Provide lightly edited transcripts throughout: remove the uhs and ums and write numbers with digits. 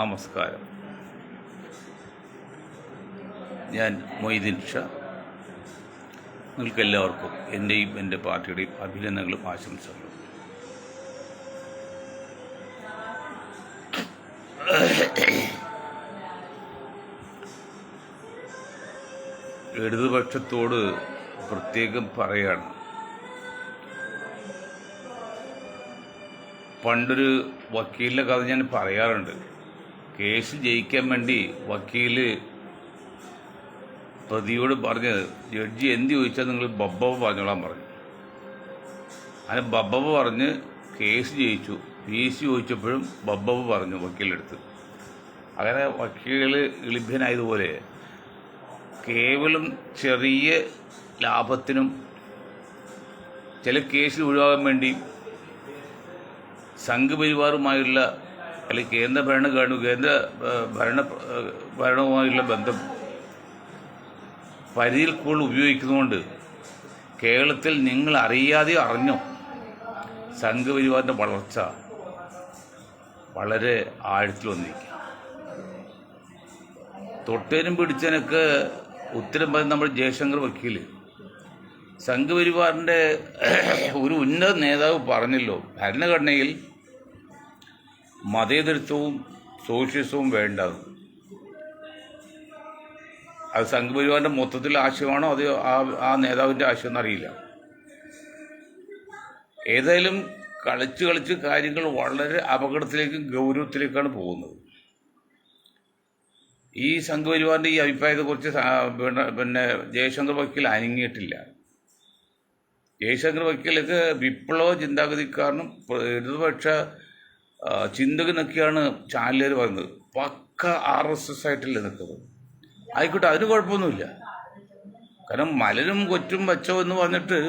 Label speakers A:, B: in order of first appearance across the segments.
A: നമസ്കാരം. ഞാൻ മൊയ്തീൻ ഷാ. നിങ്ങൾക്കെല്ലാവർക്കും എൻ്റെയും എൻ്റെ പാർട്ടിയുടെയും അഭിനന്ദനങ്ങളും ആശംസകളും. ഇടതുപക്ഷത്തോട് പ്രത്യേകം പറയാണ്, പണ്ടൊരു വക്കീലിൻ്റെ കഥ ഞാൻ പറയാറുണ്ട്. കേസ് ജയിക്കാൻ വേണ്ടി വക്കീല് പ്രതിയോട് പറഞ്ഞ്, ജഡ്ജി എന്ത് ചോദിച്ചാൽ നിങ്ങൾ ബബ്ബവ പറഞ്ഞോളാൻ പറഞ്ഞു. അങ്ങനെ ബബ്ബവ പറഞ്ഞ് കേസ് ജയിച്ചു. ഫീസ് ചോദിച്ചപ്പോഴും ബബ്ബവ പറഞ്ഞു വക്കീലെടുത്ത്. അങ്ങനെ വക്കീൽ ലഭ്യനായതുപോലെ കേവലം ചെറിയ ലാഭത്തിനും ചില കേസിൽ ഒഴിവാകാൻ വേണ്ടി സംഘപരിവാറുമായുള്ള അല്ലെങ്കിൽ കേന്ദ്ര ഭരണവുമായുള്ള ബന്ധം പരിധിയിൽ കൂടുതൽ ഉപയോഗിക്കുന്നതുകൊണ്ട് കേരളത്തിൽ നിങ്ങൾ അറിയാതെ അറിഞ്ഞോ സംഘപരിവാറിൻ്റെ വളർച്ച വളരെ ആഴത്തിൽ വന്നിരിക്കുക. തൊട്ടേനും പിടിച്ചതിനൊക്കെ ഉത്തരം പറഞ്ഞ് നമ്മൾ ജയശങ്കർ വക്കീല് സംഘപരിവാറിൻ്റെ ഒരു ഉന്നത നേതാവ് പറഞ്ഞല്ലോ, ഭരണഘടനയിൽ മതേതരത്വവും സോഷ്യലിസവും വേണ്ടത്. അത് സംഘപരിവാറിൻ്റെ മൊത്തത്തിൽ ആശയമാണോ അത് ആ നേതാവിൻ്റെ ആശയം എന്നറിയില്ല. ഏതായാലും കളിച്ച് കാര്യങ്ങൾ വളരെ അപകടത്തിലേക്കും ഗൗരവത്തിലേക്കാണ് പോകുന്നത്. ഈ സംഘപരിവാറിൻ്റെ ഈ അഭിപ്രായത്തെക്കുറിച്ച് ജയശങ്കർ വക്കീൽ അനങ്ങിയിട്ടില്ല. ജയശങ്കർ വക്കീലൊക്കെ വിപ്ലവ ചിന്താഗതിക്കാരനും ഇടതുപക്ഷ ചിന്തകനൊക്കെയാണ് ചാനലുകാർ പറയുന്നത്. പക്ക RSS ആയിട്ടല്ലേ നിൽക്കുന്നത്. ആയിക്കോട്ടെ, അതിന് കുഴപ്പമൊന്നുമില്ല. കാരണം മലരും കൊറ്റും വെച്ചോ എന്ന് പറഞ്ഞിട്ട്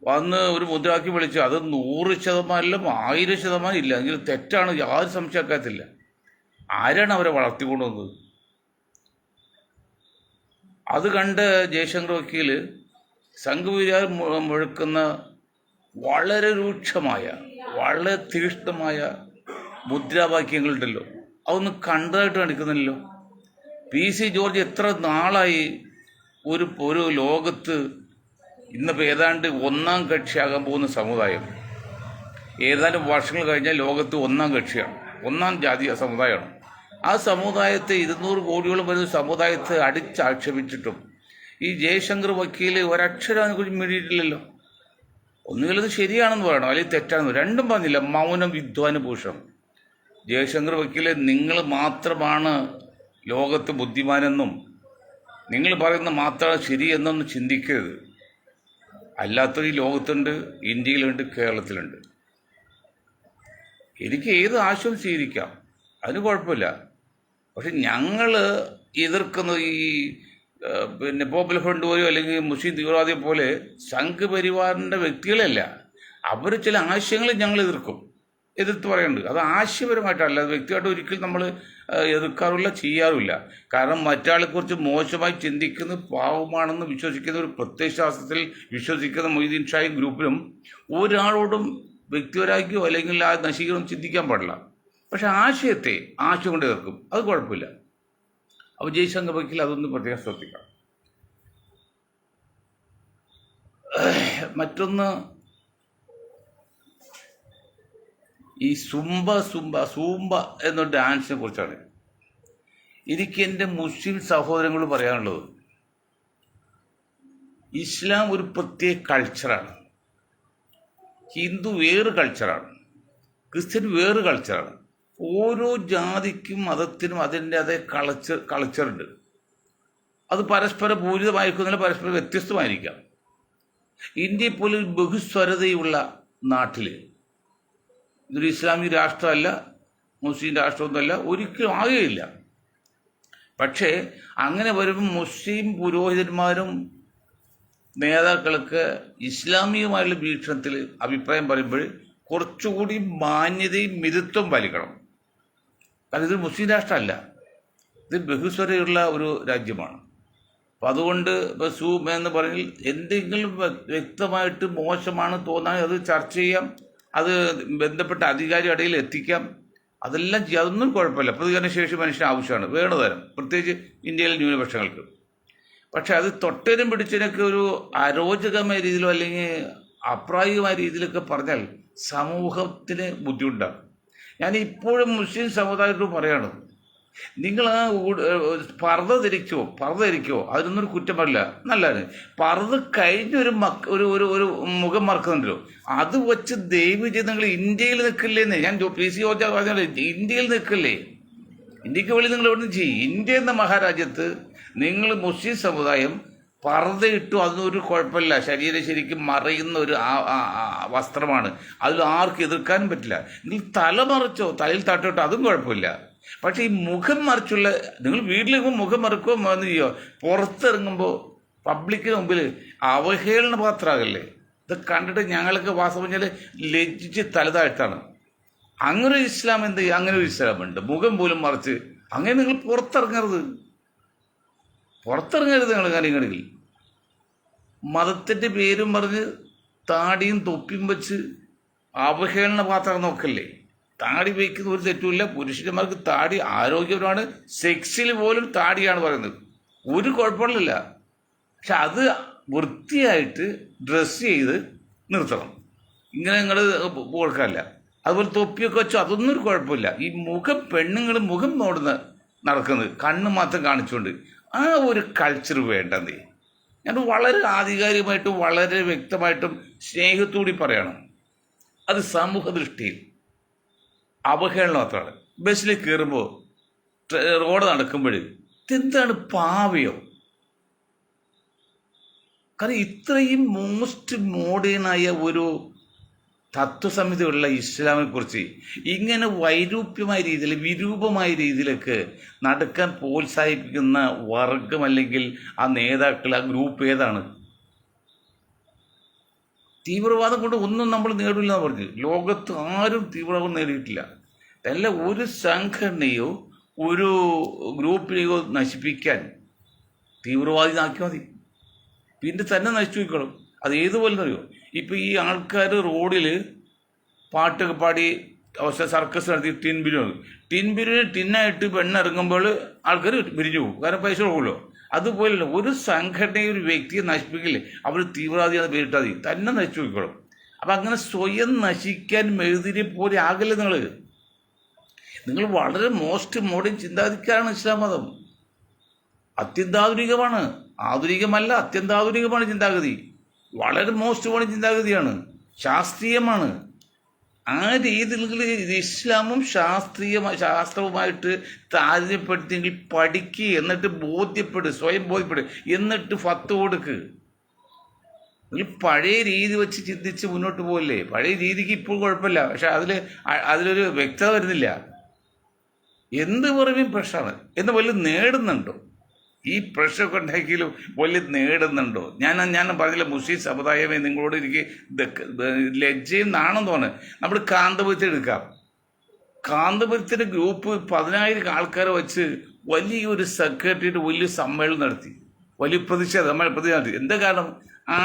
A: വന്ന് ഒരു മുദ്രാക്കി വിളിച്ചു. അത് 100% 1000% ഇല്ല, എങ്കിലും തെറ്റാണ്, യാതൊരു സംശയക്കാത്തില്ല. ആരാണ് അവരെ വളർത്തിക്കൊണ്ടുവന്നത്? അത് കണ്ട് ജയശങ്കർ വക്കീൽ സംഘപരിവാർ മുഴക്കുന്ന വളരെ രൂക്ഷമായ വളരെ തീഷ്ണമായ മുദ്രാവാക്യങ്ങളുണ്ടല്ലോ, അതൊന്നും കണ്ടതായിട്ട് കാണിക്കുന്നില്ലല്ലോ. PC ജോർജ് എത്ര നാളായി ഒരു ലോകത്ത് ഇന്നിപ്പോൾ ഏതാണ്ട് 1ാം കക്ഷിയാകാൻ പോകുന്ന സമുദായം, ഏതാനും വർഷങ്ങൾ കഴിഞ്ഞാൽ ലോകത്ത് 1ാം കക്ഷിയാണ്, 1ാം ജാതി സമുദായമാണ്. ആ സമുദായത്തെ 200 കോടിയോളം വരുന്ന സമുദായത്തെ അടിച്ചാക്ഷേപിച്ചിട്ടും ഈ ജയശങ്കർ വക്കീൽ ഒരക്ഷരം അതിനെക്കുറിച്ച് മിണ്ടിയിട്ടില്ലല്ലോ. ഒന്നുകിൽ അത് ശരിയാണെന്ന് പറയണം, അല്ലെങ്കിൽ തെറ്റാണെന്ന്. രണ്ടും പറഞ്ഞില്ല. മൗനം വിദ്വാനുഭൂഷണം. ജയശങ്കർ വക്കീലെ, നിങ്ങൾ മാത്രമാണ് ലോകത്ത് ബുദ്ധിമാനെന്നും നിങ്ങൾ പറയുന്ന മാത്രമാണ് ശരിയെന്നൊന്നും ചിന്തിക്കരുത്. അല്ലാത്തൊരു ഈ ലോകത്തുണ്ട്, ഇന്ത്യയിലുണ്ട്, കേരളത്തിലുണ്ട്. എനിക്ക് ഏത് ആശയം സ്വീകരിക്കാം, അതിന് കുഴപ്പമില്ല. പക്ഷെ ഞങ്ങൾ എതിർക്കുന്നത് ഈ പോപ്പുലർ ഫ്രണ്ട് പോലെയോ അല്ലെങ്കിൽ മുസ്ലിം തീവ്രവാദിയെ പോലെ സംഘപരിവാറിൻ്റെ വ്യക്തികളല്ല. അവർ ചില ആശയങ്ങൾ ഞങ്ങൾ എതിർത്ത് പറയുന്നുണ്ട്. അത് ആശയപരമായിട്ടല്ല, അത് വ്യക്തിയായിട്ട് ഒരിക്കലും നമ്മൾ എതിർക്കാറില്ല, ചെയ്യാറുമില്ല. കാരണം മറ്റാളെക്കുറിച്ച് മോശമായി ചിന്തിക്കുന്നത് പാവമാണെന്ന് വിശ്വസിക്കുന്ന ഒരു പ്രത്യയശാസ്ത്രത്തിൽ വിശ്വസിക്കുന്ന മൊയ്തീൻ ഷായും ഗ്രൂപ്പിലും ഒരാളോടും വ്യക്തിപരാക്കിയോ അല്ലെങ്കിൽ ആ നശീകരണം ചിന്തിക്കാൻ പാടില്ല. പക്ഷെ ആശയം കൊണ്ട് എതിർക്കും, അത് കുഴപ്പമില്ല. അപ്പോൾ ജയശങ്കർ വക്കീൽ അതൊന്നും പ്രത്യേകം ശ്രദ്ധിക്കണം. മറ്റൊന്ന്, ഈ സൂംബ എന്ന ഡാൻസിനെ കുറിച്ചാണ് എനിക്ക് എൻ്റെ മുസ്ലിം സഹോദരങ്ങൾ പറയാനുള്ളത്. ഇസ്ലാം ഒരു പ്രത്യേക കൾച്ചറാണ്, ഹിന്ദു വേറെ കൾച്ചറാണ്, ക്രിസ്ത്യൻ വേറെ കൾച്ചറാണ്. ഓരോ ജാതിക്കും മതത്തിനും അതിൻ്റെ അതേ കൾച്ചറുണ്ട്. അത് പരസ്പരം പൂരിതമായിരിക്കുന്നില്ല, പരസ്പരം വ്യത്യസ്തമായിരിക്കാം. ഇന്ത്യയെ പോലെ ബഹുസ്വരതയുള്ള നാട്ടിൽ, ഇതൊരു ഇസ്ലാമിക രാഷ്ട്രമല്ല, മുസ്ലിം രാഷ്ട്രമൊന്നുമല്ല, ഒരിക്കലും ആകുകയില്ല. പക്ഷേ അങ്ങനെ വരുമ്പോൾ മുസ്ലിം പുരോഹിതന്മാരും നേതാക്കൾക്ക് ഇസ്ലാമികമായുള്ള വീക്ഷണത്തിൽ അഭിപ്രായം പറയുമ്പോൾ കുറച്ചുകൂടി മാന്യതയും മിതത്വം പാലിക്കണം. കാരണം ഇതൊരു മുസ്ലിം രാഷ്ട്രമല്ല, ഇത് ബഹുസ്വരയുള്ള ഒരു രാജ്യമാണ്. അപ്പം അതുകൊണ്ട് ഇപ്പോൾ സൂം എന്ന് പറഞ്ഞാൽ എന്തെങ്കിലും വ്യക്തമായിട്ട് മോശമാണ് തോന്നാൻ അത് ചർച്ച ചെയ്യാം, അത് ബന്ധപ്പെട്ട അധികാരിയുടെ ഇടയിൽ എത്തിക്കാം. അതെല്ലാം ചെയ്യുക, അതൊന്നും കുഴപ്പമില്ല. പ്രതികരണ ശേഷി മനുഷ്യന് ആവശ്യമാണ്, വേണതരം, പ്രത്യേകിച്ച് ഇന്ത്യയിലെ ന്യൂനപക്ഷങ്ങൾക്ക്. പക്ഷെ അത് തൊട്ടതിനും പിടിച്ചതിനൊക്കെ ഒരു അരോചകമായ രീതിയിലോ അല്ലെങ്കിൽ അപ്രായോഗികമായ രീതിയിലൊക്കെ പറഞ്ഞാൽ സമൂഹത്തിന് ബുദ്ധിമുട്ടാണ്. ഞാൻ ഇപ്പോഴും മുസ്ലിം സമുദായത്തോട് പറയാണ്, നിങ്ങൾ ആ പർദ്ദ ധരിക്കോ അതിനൊന്നും കുറ്റം പറയില്ല, നല്ലതാണ്. പർദ്ദ കഴിഞ്ഞൊരു ഒരു മുഖം മറക്കുന്നുണ്ടല്ലോ, അത് വെച്ച് ദയവ് ചെയ്ത് നിങ്ങൾ ഇന്ത്യയിൽ നിൽക്കില്ലേന്ന് ഞാൻ PC ജോർജ് പറഞ്ഞാൽ, ഇന്ത്യയിൽ നിൽക്കില്ലേ? ഇന്ത്യക്ക് വെളി നിങ്ങൾ എവിടെ നിന്ന് ചെയ്യും? ഇന്ത്യ എന്ന മഹാരാജ്യത്ത് നിങ്ങൾ മുസ്ലിം സമുദായം പർദ്ദയിട്ടു, അതൊന്നും കുഴപ്പമില്ല, ശരീരം ശരിക്കും മറയുന്ന ഒരു വസ്ത്രമാണ്, അതിൽ ആർക്കും എതിർക്കാനും പറ്റില്ല. നിങ്ങൾ തല മറച്ചോ, തലയിൽ തട്ടോട്ടോ, അതും കുഴപ്പമില്ല. പക്ഷെ ഈ മുഖം മറിച്ചുള്ള, നിങ്ങൾ വീട്ടിലിരിക്കുമ്പോൾ മുഖം മറക്കുകയോ എന്ന് ചെയ്യോ, പുറത്തിറങ്ങുമ്പോൾ പബ്ലിക്കിന് മുമ്പിൽ അവഹേളന പാത്രമാകല്ലേ? ഇത് കണ്ടിട്ട് ഞങ്ങൾക്ക് വാസം പറഞ്ഞാൽ ലജ്ജിച്ച് തലതാഴ്ത്താണ്. അങ്ങനെ ഒരു ഇസ്ലാം എന്ത് ചെയ്യും? അങ്ങനെ ഒരു ഇസ്ലാമുണ്ട്, മുഖം പോലും മറിച്ച്. അങ്ങനെ നിങ്ങൾ പുറത്തിറങ്ങരുത് നിങ്ങൾ കാര്യങ്ങളിൽ. മതത്തിൻ്റെ പേരും പറഞ്ഞ് താടിയും തൊപ്പിയും വെച്ച് അവഹേളന പാത്രം നോക്കല്ലേ? താടി വയ്ക്കുന്ന ഒരു തെറ്റുമില്ല, പുരുഷന്മാർക്ക് താടി ആരോഗ്യപരമാണ്, സെക്സിൽ പോലും താടിയാണ് പറയുന്നത്, ഒരു കുഴപ്പമില്ല. പക്ഷെ അത് വൃത്തിയായിട്ട് ഡ്രസ്സ് ചെയ്ത് നിർത്തണം, ഇങ്ങനെ നിങ്ങൾ കൊടുക്കാറില്ല. അതുപോലെ തൊപ്പിയൊക്കെ വെച്ചോ, അതൊന്നും ഒരു കുഴപ്പമില്ല. ഈ പെണ്ണുങ്ങൾ മുഖം നടക്കുന്നത്, കണ്ണ് മാത്രം കാണിച്ചുകൊണ്ട്, ആ ഒരു കൾച്ചർ വേണ്ടെന്നേ. ഞാൻ വളരെ ആധികാരികമായിട്ടും വളരെ വ്യക്തമായിട്ടും സ്നേഹത്തോടി പറയണം, അത് സമൂഹ ദൃഷ്ടിയിൽ അവഹേളനം മാത്രമാണ്. ബസ്സിൽ കയറുമ്പോൾ, റോഡ് നടക്കുമ്പോൾ, ഇതെന്താണ് പാവയോ? കാരണം ഇത്രയും മോസ്റ്റ് മോഡേണായ ഒരു തത്വസംഹിതയുള്ള ഇസ്ലാമിനെ കുറിച്ച് ഇങ്ങനെ വൈരൂപ്യമായ രീതിയിൽ, വിരൂപമായ രീതിയിലൊക്കെ നടക്കാൻ പ്രോത്സാഹിപ്പിക്കുന്ന വർഗം അല്ലെങ്കിൽ ആ നേതാക്കൾ, ആ ഗ്രൂപ്പ് ഏതാണ്? തീവ്രവാദം കൊണ്ട് ഒന്നും നമ്മൾ നേടില്ല എന്ന് പറഞ്ഞു. ലോകത്ത് ആരും തീവ്രവാദം നേടിയിട്ടില്ല. അല്ല, ഒരു സംഘടനയോ ഒരു ഗ്രൂപ്പിനെയോ നശിപ്പിക്കാൻ തീവ്രവാദിനാക്കി മതി, പിന്നെ തന്നെ നശിച്ചു പോയിക്കോളും. അത് ഏതുപോലെ അറിയോ? ഇപ്പം ഈ ആൾക്കാർ റോഡിൽ പാട്ടൊക്കെ പാടി അവസ്ഥ സർക്കസ് നടത്തി ടിൻബിരിന് ടിന്നായിട്ട് പെണ്ണിറങ്ങുമ്പോൾ ആൾക്കാർ പിരിഞ്ഞു പോകും, കാരണം പൈസ കൊടുക്കുമല്ലോ. അതുപോലല്ല, ഒരു സംഘടനയെ ഒരു വ്യക്തിയെ നശിപ്പിക്കില്ലേ, അവർ തീവ്രവാദിയാണെന്ന് പേരിട്ടാൽ മതി, തന്നെ നശിച്ചു പോയിക്കോളും. അപ്പം അങ്ങനെ സ്വയം നശിക്കാൻ മെഴുതിരെ പോലെ ആകില്ല. നിങ്ങൾ വളരെ മോസ്റ്റ് മോഡേൺ ചിന്താഗതിക്കാരാണ് ഇസ്ലാം മതം. അത്യന്താധുനികമാണ്, ആധുനികമല്ല, അത്യന്താധുനികമാണ് ചിന്താഗതി. വളരെ മോസ്റ്റ് മോഡേൺ ചിന്താഗതിയാണ്, ശാസ്ത്രീയമാണ്. ആ രീതിയിൽ ഇസ്ലാമും ശാസ്ത്രവുമായിട്ട് താരതമ്യപ്പെടുത്തിയെങ്കിൽ പഠിക്കുക, എന്നിട്ട് സ്വയം ബോധ്യപ്പെടുക, എന്നിട്ട് ഫത്വ കൊടുക്കുക. നിങ്ങൾ പഴയ രീതി വെച്ച് ചിന്തിച്ച് മുന്നോട്ട് പോകില്ലേ? പഴയ രീതിക്ക് ഇപ്പോൾ കുഴപ്പമില്ല, പക്ഷെ അതിലൊരു വ്യക്തത വരുന്നില്ല. എന്ത് പറയുകയും പ്രശ്നമാണ് എന്ന് വലിയ നേടുന്നുണ്ടോ? ഈ പ്രശ്നമൊക്കെ ഉണ്ടാക്കിയാലും വലിയ നേടുന്നുണ്ടോ? ഞാൻ പറഞ്ഞില്ല, മുസ്ലിം സമുദായമേ നിങ്ങളോട് എനിക്ക് ലജ്ജയും നാണം തോന്നുന്നു. നമ്മൾ കാന്തപുരത്തിൽ എടുക്കാം. കാന്തപുരത്തിൻ്റെ ഗ്രൂപ്പ് 10,000 ആൾക്കാരെ വെച്ച് വലിയൊരു സെക്രട്ടറിയേറ്റ് വലിയ സമ്മേളനം നടത്തി, വലിയ പ്രതിഷേധം നടത്തി. എന്താ കാരണം?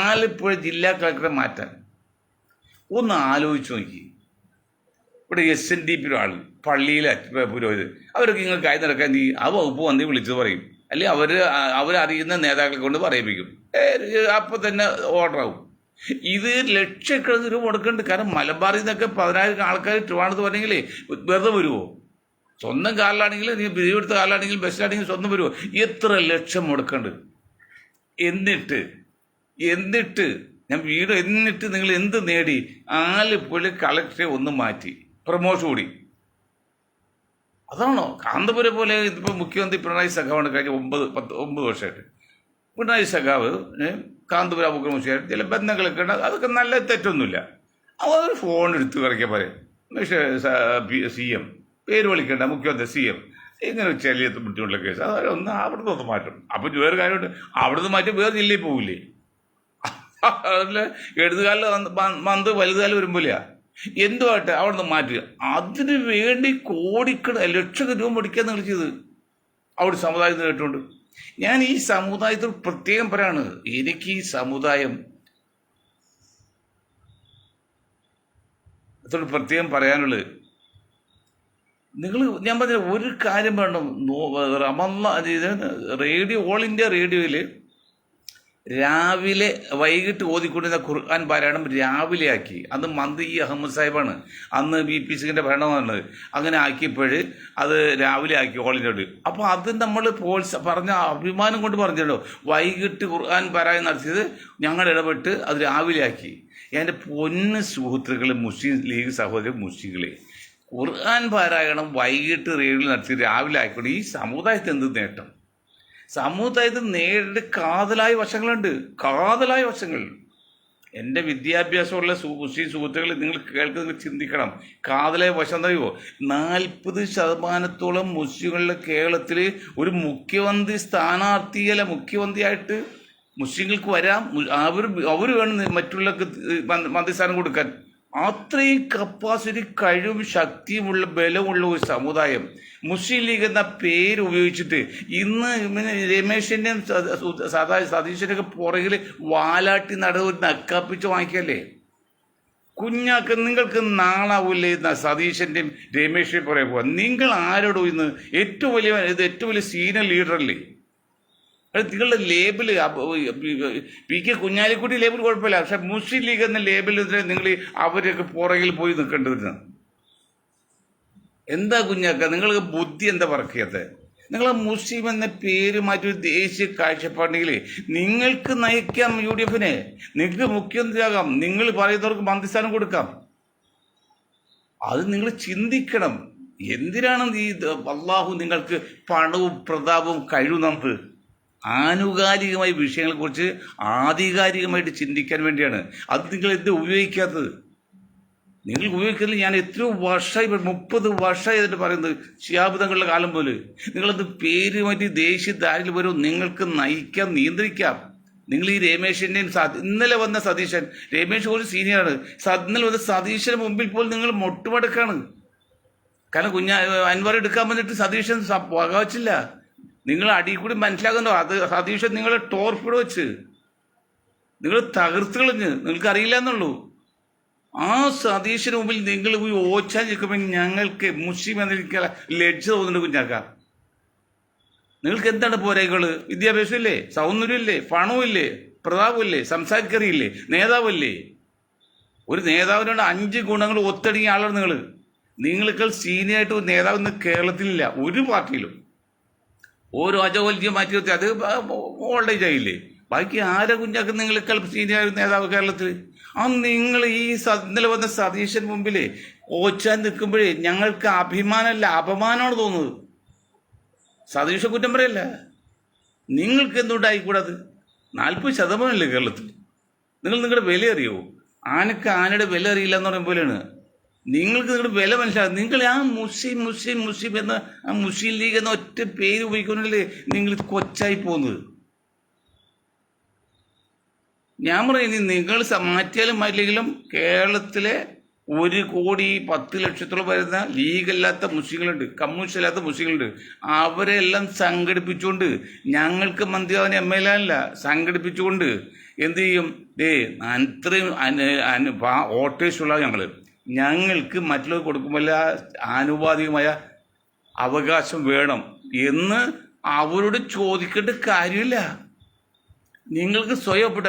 A: ആലപ്പുഴ ജില്ലാ കളക്ടറെ മാറ്റാൻ. ഒന്ന് ആലോചിച്ച് നോക്കി. ഇവിടെ SNDP ആൾ, പള്ളിയിലെ പുരോഹിതർ, അവരൊക്കെ ഇങ്ങനെ കാര്യം നടക്കാൻ ആ വകുപ്പ് വന്ന് വിളിച്ചു പറയും, അല്ലെങ്കിൽ അവരറിയുന്ന നേതാക്കളെ കൊണ്ട് പറയിപ്പിക്കും, അപ്പം തന്നെ ഓർഡറാവും. ഇത് ലക്ഷക്കണക്കിന് രൂപ കൊടുക്കേണ്ടത്. കാരണം മലബാറിൽ നിന്നൊക്കെ 10,000 ആൾക്കാർ ട്രിവാൻഡ്രത്ത് പറഞ്ഞെങ്കിൽ വെറുതെ വരുമോ? സ്വന്തം കാറിലാണെങ്കിൽ, പിരിവെടുത്ത കാറിലാണെങ്കിൽ, ബസ്സിലാണെങ്കിൽ സ്വന്തം വരുമോ? എത്ര ലക്ഷം മുടക്കേണ്ടത്? എന്നിട്ട് നിങ്ങൾ എന്ത് നേടി? ആലപ്പുഴ കളക്ടറെ ഒന്ന് മാറ്റി, പ്രമോഷൻ കൂടി. അതാണോ? കാന്തപുരം പോലെ ഇതിപ്പോൾ മുഖ്യമന്ത്രി പിണറായി സഖാവാണ് കഴിഞ്ഞ 9 വർഷമായിട്ട്. പിണറായി സഖാവ് കാന്തപുരം മുഖ്യമന്ത്രിയായിട്ട് ചില ബന്ധങ്ങളൊക്കെ ഉണ്ട്, അതൊക്കെ നല്ല തെറ്റൊന്നുമില്ല. അവർ ഫോൺ എടുത്ത് കളിക്കാൻ പറയും, CM പേര് വിളിക്കേണ്ട, മുഖ്യമന്ത്രി CM ഇങ്ങനെ ചെറിയ ബുദ്ധിമുട്ടുള്ള കേസ്, അതൊന്ന് അവിടുന്ന് ഒന്ന് മാറ്റും. അപ്പം വേറെ കാര്യമുണ്ട്, അവിടുന്ന് മാറ്റി വേറെ ജില്ലയിൽ പോകില്ലേ? അതിൽ ഇടതുകാലിൽ മന്ത് വലുതുകാലം വരുമ്പോഴേ എന്തുമായിട്ട് അവിടെ നിന്ന് മാറ്റുക. അതിന് വേണ്ടി ലക്ഷക്കണക്കിന് രൂപ മേടിക്കാൻ നിങ്ങൾ ചെയ്ത് അവിടെ സമുദായത്തിൽ കേട്ടുകൊണ്ട്. ഞാൻ ഈ സമുദായത്തിൽ പ്രത്യേകം പറയാണ്, എനിക്ക് ഈ സമുദായം പ്രത്യേകം പറയാനുള്ളത്, നിങ്ങൾ ഞാൻ പറഞ്ഞ ഒരു കാര്യം വേണം. റേഡിയോ, ഓൾ ഇന്ത്യ റേഡിയോയിൽ രാവിലെ വൈകിട്ട് ഓതിക്കൊണ്ടിരുന്ന ഖുർആൻ പാരായണം രാവിലെ ആക്കി. അന്ന് മന്ത്രി അഹമ്മദ് സാഹിബാണ്, അന്ന് BP സിംഗിൻ്റെ ഭരണമാണ്. അങ്ങനെ ആക്കിയപ്പോൾ അത് രാവിലെ ആക്കി ഓൾ ഇന്ത്യയോട്. അപ്പോൾ അത് നമ്മൾ പറഞ്ഞ അഭിമാനം കൊണ്ട് പറഞ്ഞല്ലോ, വൈകിട്ട് ഖുർആൻ പാരായണം നടത്തിയത് ഞങ്ങൾ ഇടപെട്ട് അത് രാവിലെ ആക്കി. എൻ്റെ പൊന്ന് സുഹൃത്തുക്കളെ, മുസ്ലിം ലീഗ് സഹോദരൻ മുസ്ലിങ്ങളെ, ഖുർആൻ പാരായണം വൈകിട്ട് റേഡിയോയിൽ നടത്തി രാവിലെ ആയിക്കൊണ്ട് ഈ സമുദായത്തിന് എന്ത് നേട്ടം? സമുദായത്തിൽ നേരിട്ട് കാതലായ വശങ്ങളുണ്ട്, കാതലായ വശങ്ങൾ. എൻ്റെ വിദ്യാഭ്യാസമുള്ള മുസ്ലിം സുഹൃത്തുക്കൾ, നിങ്ങൾ കേൾക്കുന്നത് ചിന്തിക്കണം. കാതലായ വശം എന്നറിയുമോ? 40% മുസ്ലിങ്ങളുടെ കേരളത്തിൽ ഒരു മുഖ്യമന്ത്രി സ്ഥാനാർത്ഥിയല്ല, മുഖ്യമന്ത്രിയായിട്ട് മുസ്ലിങ്ങൾക്ക് വരാം. അവർ വേണം മറ്റുള്ളവർക്ക് മന്ത്രിസ്ഥാനം കൊടുക്കാൻ. അത്രയും കപ്പാസിറ്റി, കഴിവും ശക്തിയുമുള്ള ബലമുള്ള ഒരു സമുദായം മുസ്ലിം ലീഗ് എന്ന പേര് ഉപയോഗിച്ചിട്ട് ഇന്ന് രമേശിൻ്റെയും സതീശൻ്റെയൊക്കെ പുറകിൽ വാലാട്ടി ഒരു നക്കാപ്പിച്ച് വാങ്ങിക്കല്ലേ. കുഞ്ഞാക്ക് നിങ്ങൾക്ക് നാളാവൂല്ലേ സതീശൻ്റെയും രമേശിൻ്റെയും പുറകെ പോകാൻ? നിങ്ങൾ ആരോടോ ഇന്ന് ഏറ്റവും വലിയ സീനിയർ ലീഡറല്ലേ? നിങ്ങളുടെ ലേബിള് PK കുഞ്ഞാലിക്കുട്ടി ലേബിൾ കുഴപ്പമില്ല, പക്ഷെ മുസ്ലിം ലീഗ് എന്ന ലേബിളിനെതിരെ നിങ്ങൾ അവരൊക്കെ പുറകിൽ പോയി നിൽക്കേണ്ടതിന് എന്താ കുഞ്ഞാക്ക? നിങ്ങൾക്ക് ബുദ്ധി എന്താ പറക്കിയത്? നിങ്ങൾ മുസ്ലിം എന്ന പേര് മാറ്റി ഒരു ദേശീയ കാഴ്ചപ്പാടെങ്കിൽ നിങ്ങൾക്ക് നയിക്കാം UDF-നെ, നിങ്ങൾക്ക് മുഖ്യമന്ത്രിയാകാം, നിങ്ങൾ പറയുന്നവർക്ക് മന്ത്രിസ്ഥാനം കൊടുക്കാം. അത് നിങ്ങൾ ചിന്തിക്കണം. എന്തിനാണ് ഈ അള്ളാഹു നിങ്ങൾക്ക് പണവും പ്രതാപവും കഴിവും നമുക്ക്? ആനുകാലികമായ വിഷയങ്ങളെക്കുറിച്ച് ആധികാരികമായിട്ട് ചിന്തിക്കാൻ വേണ്ടിയാണ്. അത് നിങ്ങൾ എന്ത് ഉപയോഗിക്കാത്തത്? നിങ്ങൾ ഉപയോഗിക്കുന്നത് ഞാൻ എത്രയോ വർഷമായി, 30 വർഷമായി എന്നിട്ട് പറയുന്നത്, ശിഹാബ് കാലം പോലെ. നിങ്ങളത് പേര് മാറ്റി ദേശീയ ദാരിൽ വരും, നിങ്ങൾക്ക് നയിക്കാം, നിയന്ത്രിക്കാം. നിങ്ങൾ ഈ രമേശിൻ്റെയും ഇന്നലെ വന്ന സതീശൻ, രമേശ് ഒരു സീനിയറാണ്, ഇന്നലെ വന്ന സതീശന് മുമ്പിൽ പോലും നിങ്ങൾ മൊട്ടുമടക്കാണ്. കാരണം അൻവർ എടുക്കാൻ വന്നിട്ട് സതീശൻ വകവച്ചില്ല. നിങ്ങൾ അടിയിൽ കൂടി മനസ്സിലാകുന്നോ? അത് സതീശൻ നിങ്ങളെ ടോർപ്പിഡ് വെച്ച് നിങ്ങൾ തകർത്ത് കളഞ്ഞ്, നിങ്ങൾക്ക് അറിയില്ല എന്നുള്ളൂ. ആ സതീശന് മുമ്പിൽ നിങ്ങൾ പോയി ഓച്ചാൻ നിൽക്കുമ്പോൾ ഞങ്ങൾക്ക് മുസ്ലിം എന്നിരിക്കുക ലജ്ജ തോന്നുന്നുണ്ട് കുഞ്ഞാക്ക. നിങ്ങൾക്ക് എന്താണ് പോരായ്കൾ? വിദ്യാഭ്യാസം ഇല്ലേ, സൗന്ദര്യമില്ലേ, പണവുമില്ലേ, പ്രതാപമില്ലേ, സംസാരിക്കറിയില്ലേ, നേതാവല്ലേ? ഒരു നേതാവിനോട് 5 ഗുണങ്ങൾ ഒത്തടങ്ങിയ ആളാണ് നിങ്ങൾ. നിങ്ങളേക്കാൾ സീനിയറായിട്ട് ഒരു നേതാവ് ഇന്ന് കേരളത്തിലില്ല, ഒരു പാർട്ടിയിലും. ഓരോ അജവൽജ്യം മാറ്റി നിർത്തി അത് ഓൾഡ് ഏജ് ആയില്ലേ. ബാക്കി ആരെ കുഞ്ഞാക്ക് നിങ്ങളെക്കാൾ സീനിയർ നേതാവ് കേരളത്തിൽ? നിങ്ങൾ ഈ ഇന്നലെ വന്ന സതീശൻ മുമ്പിൽ ഓച്ചാൻ നിൽക്കുമ്പോഴേ ഞങ്ങൾക്ക് അഭിമാനമല്ല, അപമാനമാണ് തോന്നുന്നത്. സതീശ കുറ്റം പറയല്ല, നിങ്ങൾക്ക് എന്തുകൊണ്ടായിക്കൂടാത്? 40% കേരളത്തിൽ. നിങ്ങളുടെ വില അറിയോ? ആനക്ക് ആനയുടെ വില അറിയില്ല എന്ന് പറയുന്ന പോലെയാണ്. നിങ്ങൾക്ക് നിങ്ങളുടെ വില മനസ്സിലാകും. നിങ്ങൾ ആ മുസ്ലിം എന്ന ആ മുസ്ലിം ലീഗ് എന്ന ഒറ്റ പേര് ഉപയോഗിക്കുന്നതിലേ നിങ്ങൾ കൊച്ചായി പോകുന്നത്. ഞാൻ പറയുന്നത്, നിങ്ങൾ മാറ്റിയാലും മാറ്റില്ലെങ്കിലും കേരളത്തിലെ 1,10,00,000 വരുന്ന ലീഗല്ലാത്ത മുസ്ലിങ്ങളുണ്ട്, കമ്മ്യൂണിസ്റ്റ് അല്ലാത്ത മുസ്ലിങ്ങളുണ്ട്. അവരെല്ലാം സംഘടിപ്പിച്ചുകൊണ്ട്, ഞങ്ങൾക്ക് മന്ത്രിയാവാൻ MLA അല്ല, സംഘടിപ്പിച്ചുകൊണ്ട് എന്ത് ചെയ്യും? അത്രയും വോട്ടേഴ്സുള്ള ഞങ്ങൾക്ക് മറ്റുള്ളവർ കൊടുക്കുമ്പോൾ ആനുപാതികമായ അവകാശം വേണം എന്ന് അവരോട് ചോദിക്കേണ്ട കാര്യമില്ല. നിങ്ങൾക്ക് സ്വയംപ്പെട്ട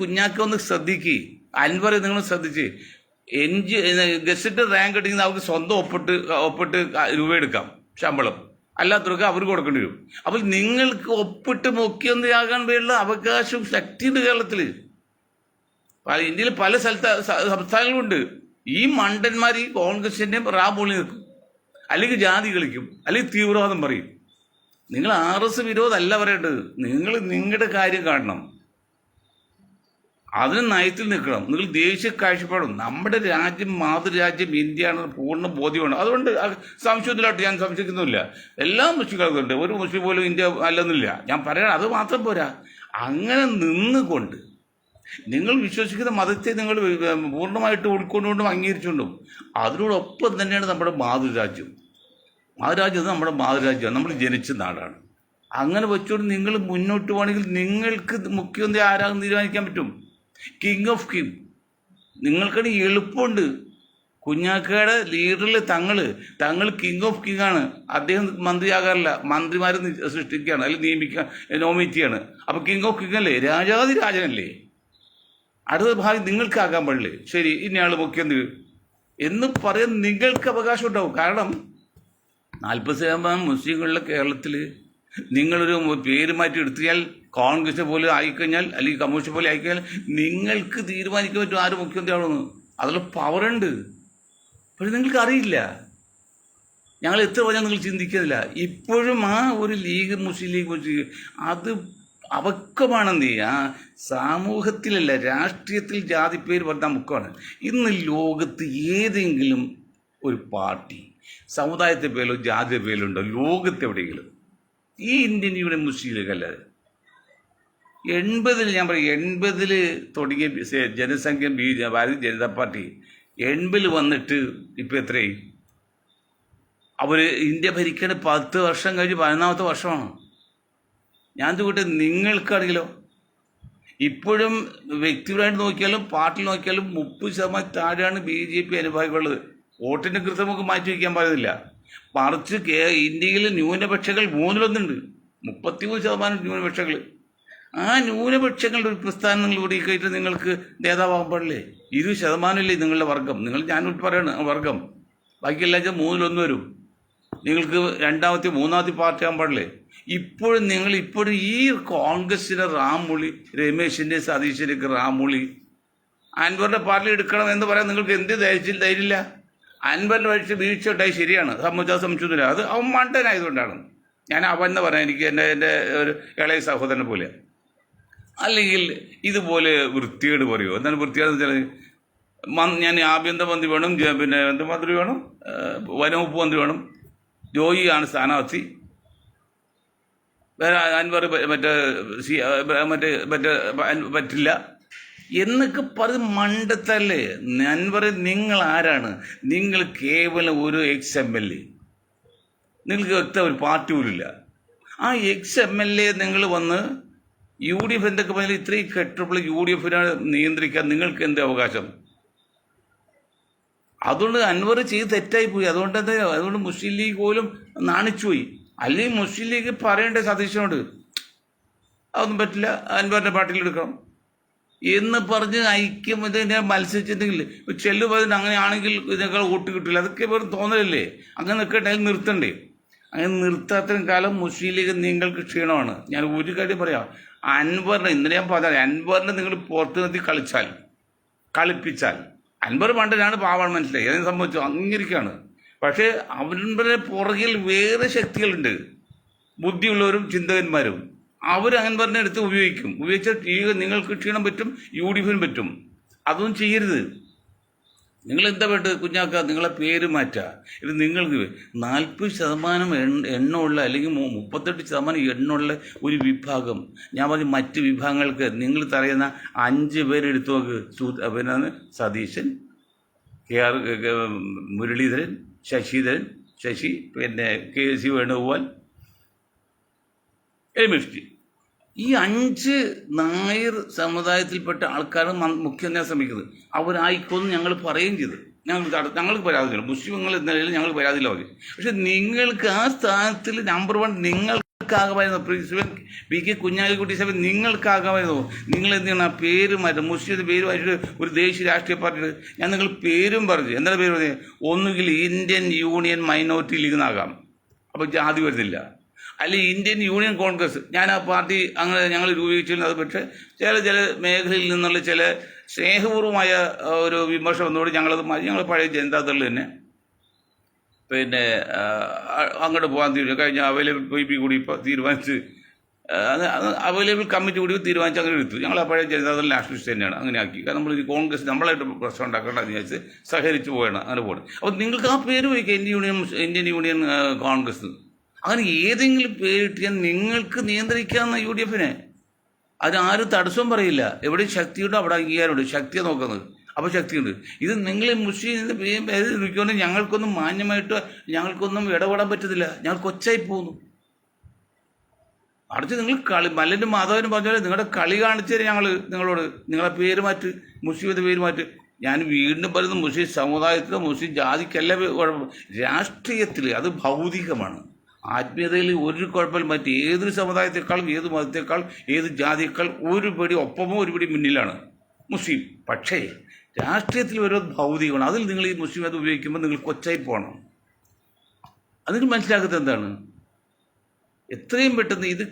A: കുഞ്ഞാക്ക ഒന്ന് ശ്രദ്ധിക്കുക, അൻവർ നിങ്ങൾ ശ്രദ്ധിച്ച് ഗസറ്റ് റാങ്ക് കിട്ടിയെങ്കിൽ അവർക്ക് സ്വന്തം ഒപ്പിട്ട് രൂപ എടുക്കാം ശമ്പളം, അല്ലാത്തവർക്ക് അവർ കൊടുക്കേണ്ടി വരും. അപ്പോൾ നിങ്ങൾക്ക് ഒപ്പിട്ട് മുഖ്യമന്ത്രിയാകാൻ വേണ്ട അവകാശവും ശക്തിയുണ്ട് കേരളത്തിൽ. ഇന്ത്യയിൽ പല സംസ്ഥാനങ്ങളുണ്ട്. ഈ മണ്ടന്മാർ ഈ കോൺഗ്രസിൻ്റെയും റാബോളി നിൽക്കും, അല്ലെങ്കിൽ ജാതി കളിക്കും, അല്ലെങ്കിൽ തീവ്രവാദം പറയും. നിങ്ങൾ RS വിരോധമല്ല പറയേണ്ടത്, നിങ്ങൾ നിങ്ങളുടെ കാര്യം കാണണം, അതിന് നയത്തിൽ നിൽക്കണം. നിങ്ങൾ ദേശീയ കാഴ്ചപ്പാടും നമ്മുടെ രാജ്യം മാതൃരാജ്യം ഇന്ത്യയാണെന്ന് പൂർണ്ണ ബോധ്യമാണ്. അതുകൊണ്ട് സംശയത്തിലായിട്ട് ഞാൻ സംശയിക്കുന്നില്ല. എല്ലാ മുസ്ലിങ്ങൾക്കുണ്ട്, ഒരു മുസ്ലിം പോലും ഇന്ത്യ അല്ലെന്നില്ല ഞാൻ പറയണം. അത് മാത്രം പോരാ, അങ്ങനെ നിന്നുകൊണ്ട് നിങ്ങൾ വിശ്വസിക്കുന്ന മതത്തെ നിങ്ങൾ പൂർണ്ണമായിട്ട് ഉൾക്കൊണ്ടുകൊണ്ടും അംഗീകരിച്ചുകൊണ്ടും അതിനോടൊപ്പം തന്നെയാണ് നമ്മുടെ മാതൃരാജ്യം. മാതൃരാജ്യം നമ്മുടെ മാതൃരാജ്യമാണ്, നമ്മൾ ജനിച്ച നാടാണ്. അങ്ങനെ വെച്ചുകൊണ്ട് നിങ്ങൾ മുന്നോട്ട് പോകണമെങ്കിൽ നിങ്ങൾക്ക് മുഖ്യമന്ത്രി ആരാകും തീരുമാനിക്കാൻ പറ്റും. കിങ് ഓഫ് കിങ് നിങ്ങൾക്കാണ് എളുപ്പമുണ്ട്. കുഞ്ഞാക്കയുടെ ലീഡറിൽ തങ്ങൾ കിങ് ഓഫ് കിങ് ആണ്. അദ്ദേഹം മന്ത്രിയാകാറില്ല, മന്ത്രിമാരെ സൃഷ്ടിക്കുകയാണ് അല്ലെങ്കിൽ നിയമിക്കുക, നോമിനേറ്റ് ചെയ്യാണ്. അപ്പോൾ കിങ് ഓഫ് കിങ് അല്ലേ, രാജാതി രാജനല്ലേ. അടുത്ത ഭാവി നിങ്ങൾക്കാകാൻ പാടില്ലേ? ശരി, ഇന്നയാൾ മുഖ്യമന്ത്രി എന്ന് പറയാൻ നിങ്ങൾക്ക് അവകാശം ഉണ്ടാവും. കാരണം 40% മുസ്ലിങ്ങളുടെ കേരളത്തിൽ നിങ്ങളൊരു പേര് മാറ്റി എടുത്തിയാൽ, കോൺഗ്രസ് പോലെ ആയിക്കഴിഞ്ഞാൽ അല്ലെങ്കിൽ കമ്മ്യൂണിസ്റ്റ് പോലെ ആയിക്കഴിഞ്ഞാൽ നിങ്ങൾക്ക് തീരുമാനിക്കാൻ പറ്റും ആര് മുഖ്യമന്ത്രി ആവണമെന്ന്. അതിലുള്ള പവറുണ്ട്. പക്ഷെ നിങ്ങൾക്ക് അറിയില്ല. ഞങ്ങൾ എത്ര പറഞ്ഞാൽ നിങ്ങൾ ചിന്തിക്കുന്നില്ല. ഇപ്പോഴും ആ ഒരു ലീഗ്, മുസ്ലിം ലീഗ് അത് അവക്കമാണെന്ത് ആ സമൂഹത്തിലല്ല, രാഷ്ട്രീയത്തിൽ ജാതിപ്പേര് പറഞ്ഞാൽ മുഖമാണ്. ഇന്ന് ലോകത്ത് ഏതെങ്കിലും ഒരു പാർട്ടി സമുദായത്തെ പേരോ ജാതി പേരുണ്ടോ ലോകത്ത് എവിടെയെങ്കിലും? ഈ ഇന്ത്യൻ യൂണിയൻ മുസ്ലിം ലീഗ് അല്ലാതെ 80 ഞാൻ പറയും, 80 തുടങ്ങിയ ജനസംഖ്യ ഭാരതീയ ജനതാ പാർട്ടി 80 വന്നിട്ട് ഇപ്പം എത്രയായി? അവർ ഇന്ത്യ ഭരിക്കേണ്ട 10 വർഷം കഴിഞ്ഞ് 11ാമത്തെ വർഷമാണ്. ഞാൻ ചോദിക്കട്ടെ, നിങ്ങൾക്കാണെങ്കിലോ ഇപ്പോഴും വ്യക്തിപരമായിട്ട് നോക്കിയാലും പാർട്ടി നോക്കിയാലും 30% താഴെയാണ് BJP അനുഭാവികളുള്ളത്. വോട്ടിൻ്റെ കൃത്യം നമുക്ക് മാറ്റി വയ്ക്കാൻ പറയുന്നില്ല. മറിച്ച് ഇന്ത്യയിൽ ന്യൂനപക്ഷങ്ങൾ 1/3 33% ന്യൂനപക്ഷങ്ങൾ. ആ ന്യൂനപക്ഷങ്ങളുടെ ഒരു പ്രസ്ഥാനം നിങ്ങൾ കൂടിക്കഴിഞ്ഞിട്ട് നിങ്ങൾക്ക് നേതാവാകാൻ പാടില്ലേ? 20% നിങ്ങളുടെ വർഗം. ഞാൻ പറയാണ് വർഗം. ബാക്കി എല്ലാ 1/3 വരും. നിങ്ങൾക്ക് 2ാമത്തെ 3ാമത്തെ പാർട്ടി ആകാൻ പാടില്ലേ? ഇപ്പോഴും ഈ കോൺഗ്രസിൻ്റെ റാമുളി, രമേശിൻ്റെ സതീശൻ്റെയൊക്കെ റാമുളി അൻവറിൻ്റെ പാർട്ടി എടുക്കണം എന്ന് പറയാൻ നിങ്ങൾക്ക് എന്ത് ധൈര്യമില്ല? അൻവറിൻ്റെ വീഴ്ച ഉണ്ടായി, ശരിയാണ്, സംശയമൊന്നുമില്ല. അത് അവൻ മണ്ടനായതുകൊണ്ടാണ്. ഞാൻ അവൻ എന്ന് പറയാൻ എനിക്ക് എൻ്റെ ഒരു ഇളയ സഹോദരനെ പോലെ. അല്ലെങ്കിൽ ഇതുപോലെ വൃത്തികേട് പറയുമോ? എന്താണ് വൃത്തികേടെന്ന് വെച്ചാൽ, ഞാൻ ആഭ്യന്തരമന്ത്രി വേണം, പിന്നെ എന്തുമന്ത്രി വേണം, വനവകുപ്പ് മന്ത്രി വേണം, ജോയിയാണ് സ്ഥാനാർത്ഥി, വേറെ അൻവർ പറ്റില്ല എന്നൊക്കെ പറഞ്ഞ് മണ്ടത്തല്ലേ. അൻവർ നിങ്ങൾ ആരാണ്? നിങ്ങൾ കേവലം ഒരു XMLA. നിങ്ങൾക്ക് വ്യക്തം ഒരു പാർട്ടി പോലില്ല. ആ XMLA നിങ്ങൾ വന്ന് UDF എന്തൊക്കെ പറഞ്ഞാൽ ഇത്രയും കെട്ടപ്പോൾ UDFനെ നിയന്ത്രിക്കാൻ നിങ്ങൾക്ക് എന്ത് അവകാശം? അതുകൊണ്ട് അൻവർ ചെയ്ത് തെറ്റായിപ്പോയി. അതുകൊണ്ട് മുസ്ലിം ലീഗ് പോലും നാണിച്ചുപോയി. അല്ലെങ്കിൽ മുസ്ലിം ലീഗ് പറയേണ്ട സതീശനോട് അതൊന്നും പറ്റില്ല, അൻവറിൻ്റെ പാർട്ടിയിൽ എടുക്കണം എന്ന് പറഞ്ഞ് ഐക്യം ഇതിനെ മത്സരിച്ചിട്ടുണ്ടെങ്കിൽ ചെല്ലു പറഞ്ഞിട്ട് അങ്ങനെയാണെങ്കിൽ ഇതിനേക്കാൾ വോട്ട് കിട്ടില്ല. അതൊക്കെ വെറും തോന്നലല്ലേ? അങ്ങനെ നിൽക്കട്ടെ, നിർത്തണ്ടേ? അങ്ങനെ നിർത്താത്തതിനും കാലം മുസ്ലിം ലീഗ് നിങ്ങൾക്ക് ക്ഷീണമാണ്. ഞാൻ ഒരു കാര്യം പറയാം, അൻവറിനെ ഇന്നലെ ഞാൻ പറഞ്ഞാൽ, അൻവറിനെ നിങ്ങൾ പുറത്തു നിർത്തി കളിപ്പിച്ചാൽ അൻവർ മണ്ടനാണ്, പാവാണ്, മനസ്സിലായി. അതിനെ സംബന്ധിച്ചു അംഗീകരിക്കുകയാണ്. പക്ഷേ അവരുടെ പുറകിൽ വേറെ ശക്തികളുണ്ട്, ബുദ്ധിയുള്ളവരും ചിന്തകന്മാരും. അവർ അൻവറിനെ എടുത്ത് ഉപയോഗിച്ചാൽ നിങ്ങൾക്ക് ക്ഷീണം പറ്റും, UDFിനും പറ്റും. അതൊന്നും ചെയ്യരുത്. നിങ്ങൾ എന്താ വേണ്ടത്? കുഞ്ഞാക്ക, നിങ്ങളെ പേര് മാറ്റുക. ഇത് നിങ്ങൾക്ക് 40% എണ്ണമുള്ള അല്ലെങ്കിൽ 38% എണ്ണമുള്ള ഒരു വിഭാഗം, ഞാൻ പറഞ്ഞു മറ്റ് വിഭാഗങ്ങൾക്ക് നിങ്ങൾ പറയുന്ന 5 പേരെടുത്തു നോക്ക്. പിന്നെ സതീശൻ, KR മുരളീധരൻ, ശശി, പിന്നെ KC വേണുഗോപാൽ, രമേഷ്. ഈ 5 നായർ സമുദായത്തിൽപ്പെട്ട ആൾക്കാരാണ് മുഖ്യമന്ത്രിയാൻ ശ്രമിക്കുന്നത്. അവരായിക്കോന്ന് ഞങ്ങൾ പറയുകയും ചെയ്തു. ഞങ്ങൾക്ക് പരാതിയില്ല, മുസ്ലിങ്ങൾ എന്ന നിലയിൽ ഞങ്ങൾക്ക് പരാതിയില്ല അവർ. പക്ഷെ നിങ്ങൾക്ക് ആ സ്ഥാനത്തിൽ നമ്പർ 1 നിങ്ങൾക്കാകാമായിരുന്നു. പ്രിൻസിപ്പൽ PK കുഞ്ഞാലിക്കുട്ടി സാഹിബ് നിങ്ങൾക്കാകാമായിരുന്നു. നിങ്ങൾ എന്താണ് ആ പേര് മാറ്റും? മുസ്ലിം പേര് മാറ്റിയിട്ട് ഒരു ദേശീയ രാഷ്ട്രീയ പാർട്ടിയുടെ ഞാൻ നിങ്ങൾ പേരും പറഞ്ഞു. എന്താണ് പേര് പറഞ്ഞത്? ഒന്നുകിൽ ഇന്ത്യൻ യൂണിയൻ മൈനോറിറ്റി ലീഗ് എന്നാകാം, അപ്പോൾ ജാതി വരുന്നില്ല. അല്ലെങ്കിൽ ഇന്ത്യൻ യൂണിയൻ കോൺഗ്രസ്. ഞാൻ ആ പാർട്ടി അങ്ങനെ ഞങ്ങൾ രൂപീകരിച്ചിരുന്നു. അത് പക്ഷേ ചില മേഖലയിൽ നിന്നുള്ള ചില സ്നേഹപൂർവമായ ഒരു വിമർശനം വന്നതോട് ഞങ്ങൾ പഴയ ജനതാദൾ തന്നെ പിന്നെ അങ്ങോട്ട് പോകാൻ തീരുമാനിച്ചു. കഴിഞ്ഞ അവൈലബിൾ PP കൂടി ഇപ്പോൾ തീരുമാനിച്ച്, അവൈലബിൾ കമ്മിറ്റി കൂടി തീരുമാനിച്ച് അങ്ങനെ എടുത്തു. ഞങ്ങൾ ആ പഴയ ജനതാദൾ നാഷണലിസ്റ്റ് തന്നെയാണ്, അങ്ങനെ ആക്കി. കാരണം നമ്മൾ ഈ കോൺഗ്രസ് നമ്മളായിട്ട് പ്രശ്നം ഉണ്ടാക്കേണ്ടതെന്ന് വിചാരിച്ച് സഹകരിച്ച് പോയാണ്, അങ്ങനെ പോകണം. അപ്പോൾ നിങ്ങൾക്ക് ആ പേര് വയ്ക്കുക, ഇന്ത്യൻ യൂണിയൻ കോൺഗ്രസ്. അങ്ങനെ ഏതെങ്കിലും പേരിട്ടാൽ നിങ്ങൾക്ക് നിയന്ത്രിക്കാവുന്ന UDFനെ അതിനാരും തടസ്സം പറയില്ല. എവിടെ ശക്തിയുണ്ടോ അവിടെ അംഗീകാരമുണ്ട്. ശക്തിയെ നോക്കുന്നത്, അപ്പോൾ ശക്തിയുണ്ട്. ഇത് നിങ്ങൾ മുസ്ലിം പേര് നിൽക്കുകൊണ്ട് ഞങ്ങൾക്കൊന്നും മാന്യമായിട്ട് ഞങ്ങൾക്കൊന്നും ഇടപെടാൻ പറ്റത്തില്ല. ഞങ്ങൾ കൊച്ചായി പോകുന്നു. അടുത്ത് നിങ്ങൾ മല്ലനും മാധവനും പറഞ്ഞാൽ നിങ്ങളുടെ കളി കാണിച്ചു തരും. ഞങ്ങൾ നിങ്ങളോട് നിങ്ങളെ പേര് മാറ്റ്, മുസ്ലിമിൻ്റെ പേര് മാറ്റ്. ഞാൻ വീണ്ടും പറയുന്നത് മുസ്ലിം സമുദായത്തിലോ മുസ്ലിം ജാതിക്കല്ല കുഴപ്പം, രാഷ്ട്രീയത്തിൽ അത് ഭൗതികമാണ്. ആത്മീയതയിൽ ഒരു കുഴപ്പമില്ല. മറ്റ് ഏതൊരു സമുദായത്തെക്കാളും ഏത് മതത്തെക്കാൾ ഏത് ജാതിയേക്കാൾ ഒരു പടി ഒപ്പമോ ഒരു പടി മുന്നിലാണ് മുസ്ലിം. പക്ഷേ രാഷ്ട്രീയത്തിൽ ഓരോ ഭൗതികമാണ്. അതിൽ നിങ്ങൾ ഈ മുസ്ലിം അത് ഉപയോഗിക്കുമ്പോൾ നിങ്ങൾ കൊച്ചായി പോകണം. അതിന് മനസ്സിലാക്കുന്നത് എന്താണ്? എത്രയും പെട്ടെന്ന് ഇത്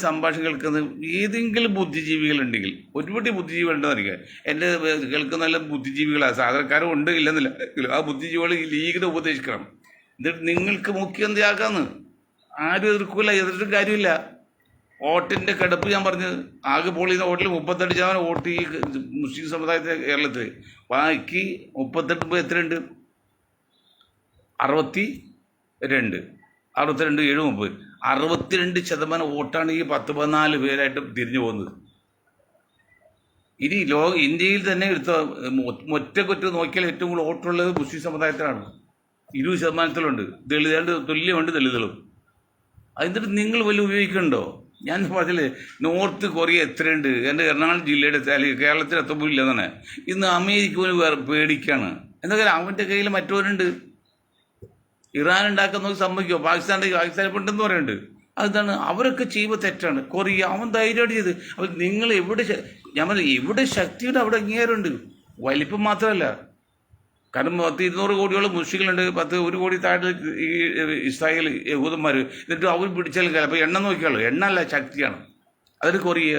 A: സംഭാഷണം കേൾക്കുന്ന ഏതെങ്കിലും ബുദ്ധിജീവികളുണ്ടെങ്കിൽ, ഒരുപടി ബുദ്ധിജീവികളുണ്ടെന്ന് എൻ്റെ കേൾക്കുന്ന നല്ല ബുദ്ധിജീവികളാണ്, സാധാരണക്കാരും ഉണ്ട് ഇല്ലെന്നില്ല, ആ ബുദ്ധിജീവികൾ ഈ ലീഗിനെ ഉപദേശിക്കണം. എന്നിട്ട് നിങ്ങൾക്ക് മുഖ്യമന്ത്രിയാക്കാന്ന് ആരും എതിർക്കൂല, എതിർത്തിട്ട് കാര്യമില്ല. വോട്ടിൻ്റെ കിടപ്പ് ഞാൻ പറഞ്ഞത്, ആകെ പോൾ ചെയ്യുന്ന വോട്ടിൽ 38% വോട്ട് ഈ മുസ്ലിം സമുദായത്തെ കേരളത്തിൽ, ബാക്കി 38 എത്രയുണ്ട്? 62, 7, 30, 62% വോട്ടാണ് ഈ 10-14 പേരായിട്ട് തിരിഞ്ഞു പോകുന്നത്. ഇനി ഇന്ത്യയിൽ തന്നെ എടുത്ത ഒറ്റക്കൊറ്റ നോക്കിയാൽ ഏറ്റവും കൂടുതൽ വോട്ടുള്ളത് മുസ്ലിം സമുദായത്തിലാണ്. 20% ദളിതുണ്ട്, തുല്യമുണ്ട് ദളിതുകളും. അതിന്നിട്ട് നിങ്ങൾ വല്ല ഉപയോഗിക്കുന്നുണ്ടോ? ഞാൻ പറഞ്ഞില്ലേ, നോർത്ത് കൊറിയ എത്രയുണ്ട്? എൻ്റെ എറണാകുളം ജില്ലയുടെ കേരളത്തിൽ എത്തുമ്പോൾ ഇല്ലെന്നാണ്. ഇന്ന് അമേരിക്ക വേറെ പേടിക്കാണ്. എന്നാൽ അവൻ്റെ കയ്യിൽ മറ്റവരുണ്ട്. ഇറാൻ ഉണ്ടാക്കുന്ന സംഭവിക്കുമോ? പാകിസ്ഥാനെ ഉണ്ടെന്ന് പറയുന്നുണ്ട്. അതാണ് അവരൊക്കെ ചെയ്യുമ്പോൾ തെറ്റാണ്. കൊറിയ അവൻ ധൈര്യമായിട്ട് ചെയ്ത്. അപ്പോൾ നിങ്ങൾ എവിടെ, ഞാൻ പറഞ്ഞു എവിടെ ശക്തിയുടെ അവിടെ അംഗീകാരമുണ്ട്. വലിപ്പം മാത്രമല്ല, കാരണം 200 കോടിയോളം മുസ്ലിങ്ങളുണ്ട്, 1 കോടി താഴെ ഈ ഇസ്രായേൽ യഹൂദന്മാർ. എന്നിട്ട് അവർ പിടിച്ചാലും അപ്പോൾ എണ്ണം നോക്കിയാലോ, എണ്ണ അല്ല ശക്തിയാണ്. അതൊരു കൊറിയ.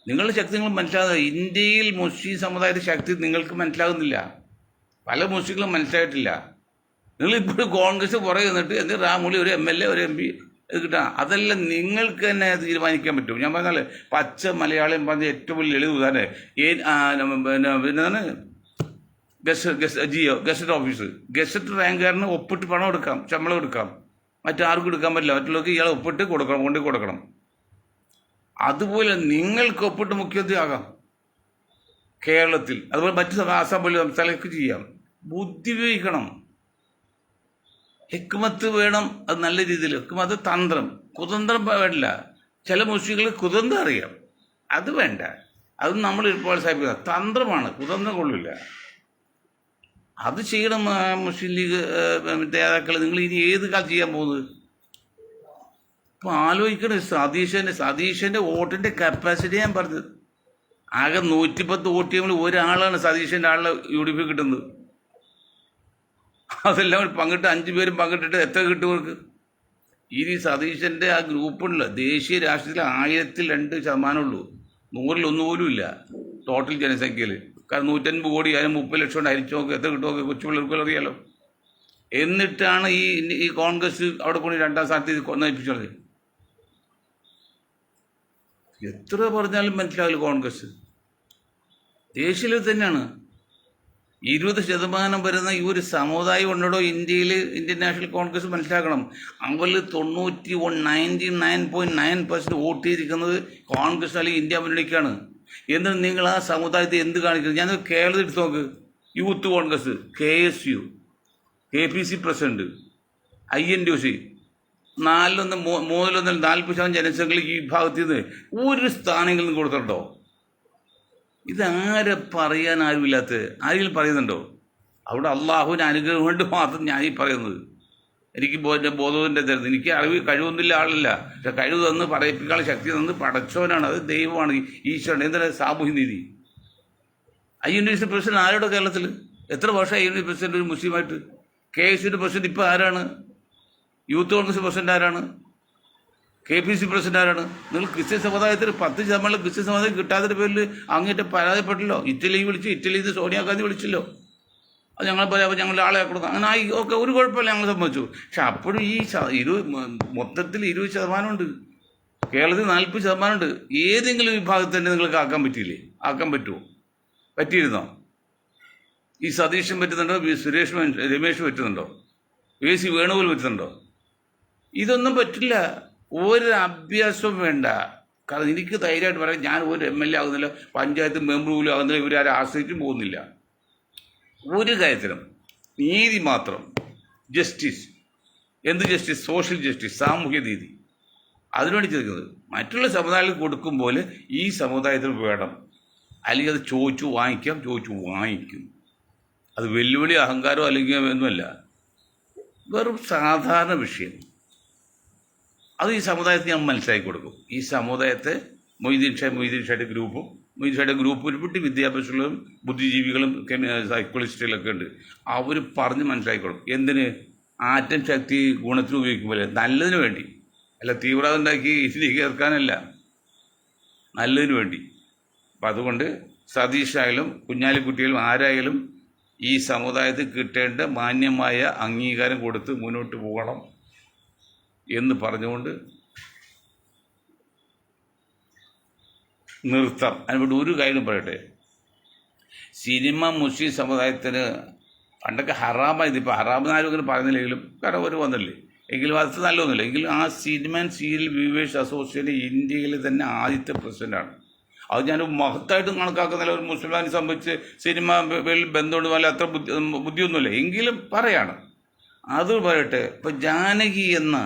A: നിങ്ങളുടെ ശക്തി നിങ്ങൾ മനസ്സിലാകുന്നത് ഇന്ത്യയിൽ മുസ്ലിം സമുദായത്തിൻ്റെ ശക്തി നിങ്ങൾക്ക് മനസ്സിലാകുന്നില്ല. പല മുസ്ലിങ്ങളും മനസ്സിലായിട്ടില്ല. നിങ്ങളിപ്പോഴും കോൺഗ്രസ് പുറകെ നിന്നിട്ട് എന്നിട്ട് റാമുളി ഒരു MLA ഒരു MP കിട്ടാം. അതെല്ലാം നിങ്ങൾക്ക് തന്നെ തീരുമാനിക്കാൻ പറ്റും. ഞാൻ പറഞ്ഞാൽ പച്ച മലയാളം പറഞ്ഞ ഏറ്റവും വലിയ ലളിത ഉദാഹരണം പിന്നെ ഗസറ്റ് ഓഫീസ്, ഗസറ്റ് റാങ്കുകാരന് ഒപ്പിട്ട് പണം എടുക്കാം, ശമ്പളം എടുക്കാം. മറ്റാർക്കും എടുക്കാൻ പറ്റില്ല. മറ്റുള്ളവർക്ക് ഇയാളെ ഒപ്പിട്ട് കൊടുക്കണം. അതുപോലെ നിങ്ങൾക്ക് ഒപ്പിട്ട് മുഖ്യമന്ത്രി ആകാം കേരളത്തിൽ. അതുപോലെ മറ്റ് ആസാം പോലെ സംസ്ഥാനങ്ങൾക്ക് ചെയ്യാം. ബുദ്ധി ഉപയോഗിക്കണം, ഹിക്മത്ത് വേണം. അത് നല്ല രീതിയിൽ ഹിക്മത്ത്, തന്ത്രം, കുതന്ത്രം വേണ്ടില്ല. ചില മുസ്ലിങ്ങൾ കുതന്ത്രം അറിയാം, അത് വേണ്ട. അത് നമ്മൾ പ്രോത്സാഹിപ്പിക്കുക. തന്ത്രമാണ്, കുതന്ത്രം കൊള്ളില്ല. അത് ചെയ്യണം മുസ്ലിം ലീഗ് നേതാക്കൾ. നിങ്ങൾ ഇനി ഏത് കാലം ചെയ്യാൻ പോകുന്നത്? ഇപ്പം ആലോചിക്കണേ. സതീശൻ്റെ വോട്ടിൻ്റെ കപ്പാസിറ്റി ഞാൻ പറഞ്ഞത്. ആകെ 110 വോട്ട് ചെയ്യുമ്പോൾ ഒരാളാണ് സതീശൻ്റെ ആളിനെ UDP കിട്ടുന്നത്. അതെല്ലാം പങ്കിട്ട് 5 പേരും പങ്കിട്ടിട്ട് എത്ര കിട്ടും? ഇനി സതീശൻ്റെ ആ ഗ്രൂപ്പുള്ള ദേശീയ രാഷ്ട്രീയത്തിൽ 1002% ഉള്ളൂ. 100-1 പോലും ഇല്ല ടോട്ടൽ ജനസംഖ്യയിൽ. കാരണം 150 കോടി ആയാലും 30 ലക്ഷം കൊണ്ട് അരിച്ചു നോക്കുക, എത്ര കിട്ടുമോ കൊച്ചു പിള്ളേർക്കും അറിയാലോ. എന്നിട്ടാണ് ഈ കോൺഗ്രസ് അവിടെ കൊണ്ട് 2ാം സ്ഥാനത്ത് കൊന്നേൽപ്പിച്ചത്. എത്ര പറഞ്ഞാലും മനസ്സിലാവില്ല. കോൺഗ്രസ് ദേശീയ തന്നെയാണ്. 20% വരുന്ന ഈ ഒരു സമുദായം ഉണ്ടോ ഇന്ത്യയിൽ? ഇന്ത്യൻ നാഷണൽ കോൺഗ്രസ് മനസ്സിലാക്കണം. അവരിൽ 99.9% വോട്ട് ചെയ്തിരിക്കുന്നത് കോൺഗ്രസ് അല്ലെങ്കിൽ ഇന്ത്യ മുന്നണിക്കാണ്. എന്നിട്ട് നിങ്ങൾ ആ സമുദായത്തെ എന്ത് കാണിക്കുന്നത്? ഞാൻ കേരളത്തിൽ എടുത്ത് നോക്ക്. Youth Congress, KSU, KPC president, INTUC, 40% ജനസംഖ്യയിൽ ഈ ഭാഗത്ത് നിന്ന് ഒരു സ്ഥാനങ്ങളിൽ കൊടുത്തിട്ടുണ്ടോ? ഇതാരെ പറയാൻ ആരുമില്ലാത്ത ആരെങ്കിലും പറയുന്നുണ്ടോ? അവിടെ അള്ളാഹുവിൻ്റെ അനുഗ്രഹം കൊണ്ട് മാത്രം ഞാനീ പറയുന്നത്. എനിക്ക് ബോധത്തിൻ്റെ തരുന്നത്. എനിക്ക് കഴിവൊന്നുമില്ല, ആളില്ല. പക്ഷെ കഴിവ് തന്ന് പറയിപ്പിക്കാനുള്ള ശക്തി തന്ന് പടച്ചവനാണ്. അത് ദൈവമാണ്, ഈശ്വരൻ. എന്താണ് സാമൂഹ്യ നീതി? INTUC പ്രസിഡന്റ് ആരോടെ കേരളത്തിൽ? എത്ര വർഷം INTUC പ്രസിഡന്റ് ഒരു മുസ്ലിമായിട്ട്? KSUവിൻ്റെ പ്രസിഡന്റ് ഇപ്പോൾ ആരാണ്? യൂത്ത് കോൺഗ്രസ് പ്രസിഡന്റ് ആരാണ്? KPC പ്രസിഡന്റ് ആരാണ്? നിങ്ങൾ ക്രിസ്ത്യൻ സമുദായത്തിൽ 10% ക്രിസ്ത്യൻ സമുദായം കിട്ടാത്ത പേരിൽ അങ്ങേറ്റം പരാതിപ്പെട്ടല്ലോ. ഇറ്റലിയിൽ നിന്ന് സോണിയാഗാന്ധി വിളിച്ചല്ലോ. അത് ഞങ്ങൾ പറയാം, ഞങ്ങളുടെ ആളെ കൊടുക്കാം. അങ്ങനെ ആയി, ഓക്കെ, ഒരു കുഴപ്പമില്ല, ഞങ്ങൾ സമ്മതിച്ചു. പക്ഷെ അപ്പോഴും ഈ മൊത്തത്തിൽ 20% ഉണ്ട്. കേരളത്തിൽ 40% ഉണ്ട്. ഏതെങ്കിലും വിഭാഗത്തിൽ തന്നെ നിങ്ങൾക്ക് ആക്കാൻ പറ്റുമോ? പറ്റിയിരുന്നോ? ഈ സതീശൻ പറ്റുന്നുണ്ടോ? രമേശ് പറ്റുന്നുണ്ടോ? AC വേണുഗോപാൽ പറ്റുന്നുണ്ടോ? ഇതൊന്നും പറ്റില്ല. ഒരു അഭ്യാസവും വേണ്ട. കാരണം എനിക്ക് ധൈര്യമായിട്ട് പറയാം, ഞാൻ ഒരു MLA ആകുന്നില്ല, പഞ്ചായത്ത് മെമ്പർ പോലും ആകുന്നില്ല, ഇവരാരും ആശ്രയിച്ചും പോകുന്നില്ല. ഒരു കാര്യത്തിലും നീതി മാത്രം. ജസ്റ്റിസ്. എന്ത് ജസ്റ്റിസ്? സോഷ്യൽ ജസ്റ്റിസ്, സാമൂഹ്യ നീതി. അതിനുവേണ്ടി ചോദിക്കുന്നത്. മറ്റുള്ള സമുദായത്തിൽ കൊടുക്കും പോലെ ഈ സമുദായത്തിൽ വേണം. അല്ലെങ്കിൽ അത് ചോദിച്ചു വാങ്ങിക്കും. അത് വെല്ലുവിളി അഹങ്കാരമോ അല്ലെങ്കിൽ ഒന്നുമല്ല, വെറും സാധാരണ വിഷയം. അത് ഈ സമുദായത്തിന് ഞാൻ മനസ്സിലാക്കി കൊടുക്കും. ഈ സമുദായത്തെ മൊയ്തീൻ ഷായുടെ ഗ്രൂപ്പ് ഉൾപ്പെട്ട് വിദ്യാഭ്യാസമുള്ളതും ബുദ്ധിജീവികളും സൈക്കോളജിസ്റ്റുകളൊക്കെ ഉണ്ട്. അവർ പറഞ്ഞ് മനസ്സിലാക്കി കൊടുക്കും. എന്തിന്? ആറ്റം ശക്തി ഗുണത്തിന് ഉപയോഗിക്കുമ്പോൾ നല്ലതിന് വേണ്ടി, അല്ല തീവ്രത ഉണ്ടാക്കി ഇതിലേക്ക് ചേർക്കാനല്ല, നല്ലതിന് വേണ്ടി. അപ്പം അതുകൊണ്ട് സതീഷായാലും കുഞ്ഞാലിക്കുട്ടിയായാലും ആരായാലും ഈ സമുദായത്തിൽ കിട്ടേണ്ട മാന്യമായ അംഗീകാരം കൊടുത്ത് മുന്നോട്ട് പോകണം എന്ന് പറഞ്ഞുകൊണ്ട് നിർത്താം. അതിനോട് ഒരു കാര്യം പറയട്ടെ, സിനിമ മുസ്ലിം സമുദായത്തിന് പണ്ടൊക്കെ ഹറാമായത്. ഇപ്പോൾ ഹറാമെന്നാരും ഇങ്ങനെ പറയുന്നില്ലെങ്കിലും, കാരണം ഒരു വന്നില്ലേ, എങ്കിലും അത് നല്ലതൊന്നുമില്ല. എങ്കിലും ആ cinema and serial viewers association ഇന്ത്യയിലെ തന്നെ ആദ്യത്തെ പ്രസിഡൻ്റാണ്. അത് ഞാൻ മഹത്തായിട്ട് കണക്കാക്കുന്നില്ല. ഒരു മുസ്ലിമാനെ സംബന്ധിച്ച് സിനിമ ബന്ധമുണ്ട് നല്ല അത്ര ബുദ്ധിയൊന്നുമില്ല, എങ്കിലും പറയാണ്. അത് പറയട്ടെ, ഇപ്പം ജാനകി എന്ന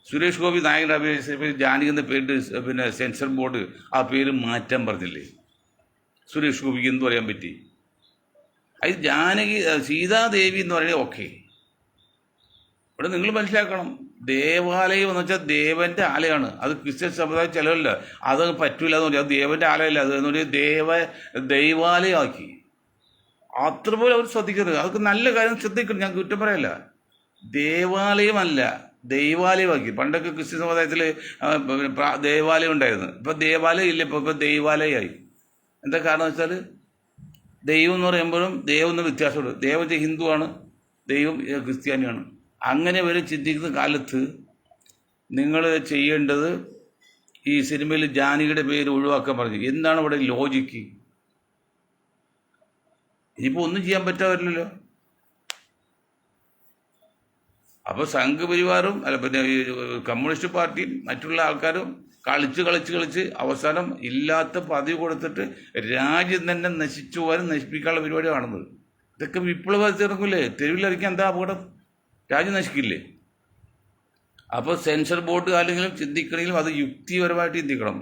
A: സുരേഷ് ഗോപി നായകൻ അഭിനയിച്ച ജാനകി എന്ന പേര് പിന്നെ സെൻസർ ബോർഡ് ആ പേര് മാറ്റാൻ പറഞ്ഞില്ലേ? സുരേഷ് ഗോപിക്ക് എന്ത് പറയാൻ പറ്റി? അത് ജാനകി സീതാദേവി എന്ന് പറയുന്നത് ഓക്കെ. ഇവിടെ നിങ്ങൾ മനസ്സിലാക്കണം, ദേവാലയം എന്ന് വെച്ചാൽ ദേവൻ്റെ ആലയമാണ്. അത് ക്രിസ്ത്യൻ സമുദായം ചിലവല്ല, അത് പറ്റൂല എന്ന് പറഞ്ഞാൽ അത് ദേവൻ്റെ ആലയമല്ല, അത് എന്ന് പറഞ്ഞാൽ ദൈവാലയമാക്കി. അത്രപോലെ അവർ ശ്രദ്ധിക്കരുത്. അതൊക്കെ നല്ല കാര്യം ശ്രദ്ധിക്കണം, ഞാൻ കുറ്റം പറയല്ല. ദേവാലയമല്ല, ദൈവാലയമാക്കി. പണ്ടൊക്കെ ക്രിസ്ത്യൻ സമുദായത്തിൽ ദേവാലയം ഉണ്ടായിരുന്നു, ഇപ്പം ദേവാലയം ഇല്ല, ഇപ്പം ദൈവാലയമായി. എന്താ കാരണം വെച്ചാൽ ദൈവം എന്ന് പറയുമ്പോഴും ദൈവം എന്ന് വ്യത്യാസമുണ്ട്. ദൈവം ഹിന്ദുവാണ്, ദൈവം ക്രിസ്ത്യാനിയാണ്. അങ്ങനെ വരെ ചിന്തിക്കുന്ന കാലത്ത് നിങ്ങൾ ചെയ്യേണ്ടത് ഈ സിനിമയിൽ ജാനകിയുടെ പേര് ഒഴിവാക്കാൻ പറഞ്ഞു. എന്താണ് ഇവിടെ ലോജിക്ക്? ഇനിയിപ്പോൾ ഒന്നും ചെയ്യാൻ പറ്റാറില്ലല്ലോ. അപ്പോൾ സംഘപരിവാറും അല്ല പിന്നെ ഈ കമ്മ്യൂണിസ്റ്റ് പാർട്ടിയും മറ്റുള്ള ആൾക്കാരും കളിച്ച് അവസാനം ഇല്ലാത്ത പദവി കൊടുത്തിട്ട് രാജ്യം തന്നെ നശിച്ചു പോകാനും നശിപ്പിക്കാനുള്ള പരിപാടി കാണുന്നത്. ഇതൊക്കെ വിപ്ലവത്തിൽ ഇറങ്ങില്ലേ? തെരുവിലിറങ്ങിയാൽ എന്താ അപകടം? രാജ്യം നശിക്കില്ലേ? അപ്പോൾ സെൻസർ ബോർഡ് ആരെങ്കിലും ചിന്തിക്കണമെങ്കിലും അത് യുക്തിപരമായിട്ട് ചിന്തിക്കണം.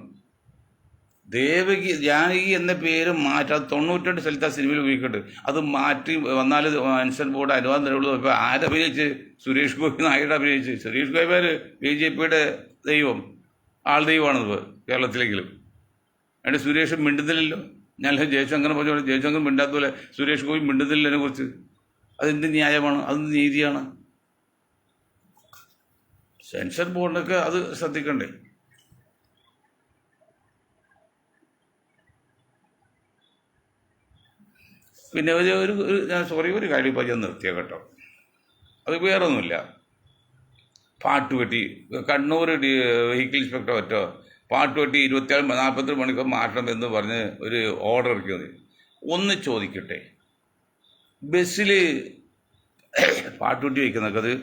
A: ജാനകി എന്ന പേര് മാറ്റാം. 92 സ്ഥലത്ത് ആ സിനിമയിൽ ഉപയോഗിക്കുന്നുണ്ട്. അത് മാറ്റി വന്നാൽ സെൻസർ ബോർഡ് അനുവാദം തരുള്ളൂ. ഇപ്പോൾ ആരഭിനയിച്ച്? സുരേഷ് ഗോപി നായരുടെ അഭിനയിച്ച്. സുരേഷ് ഗോപി പേര് BJPയുടെ ദൈവം, ആൾ ദൈവമാണത് കേരളത്തിലെങ്കിലും. അതിൻ്റെ സുരേഷ് മിണ്ടുന്നില്ലല്ലോ. ഞാൻ ജയശങ്കർ പറഞ്ഞ ജയശങ്കർ മിണ്ടാത്ത പോലെ സുരേഷ് ഗോപി മിണ്ടുന്നില്ല അതിനെക്കുറിച്ച്. അതെന്ത് ന്യായമാണ്? അതെന്ത് നീതിയാണ്? സെൻസർ ബോർഡിനൊക്കെ അത് ശ്രദ്ധിക്കണ്ടേ? പിന്നെ ഒരു കാര്യം ഇപ്പോൾ ഞാൻ നിർത്തിയ കേട്ടോ, അത് വേറൊന്നുമില്ല. പാട്ടുപെട്ടി കണ്ണൂർ വെഹിക്കിൾ ഇൻസ്പെക്ടർ പറ്റോ പാട്ടുപെട്ടി 42 മണിക്കൂർ മാറ്റണം എന്ന് പറഞ്ഞ് ഒരു ഓർഡർ ഇറക്കിയത്. ഒന്ന് ചോദിക്കട്ടെ, ബസ്സിൽ പാട്ടുപെട്ടി വയ്ക്കുന്നതൊക്കെ അത്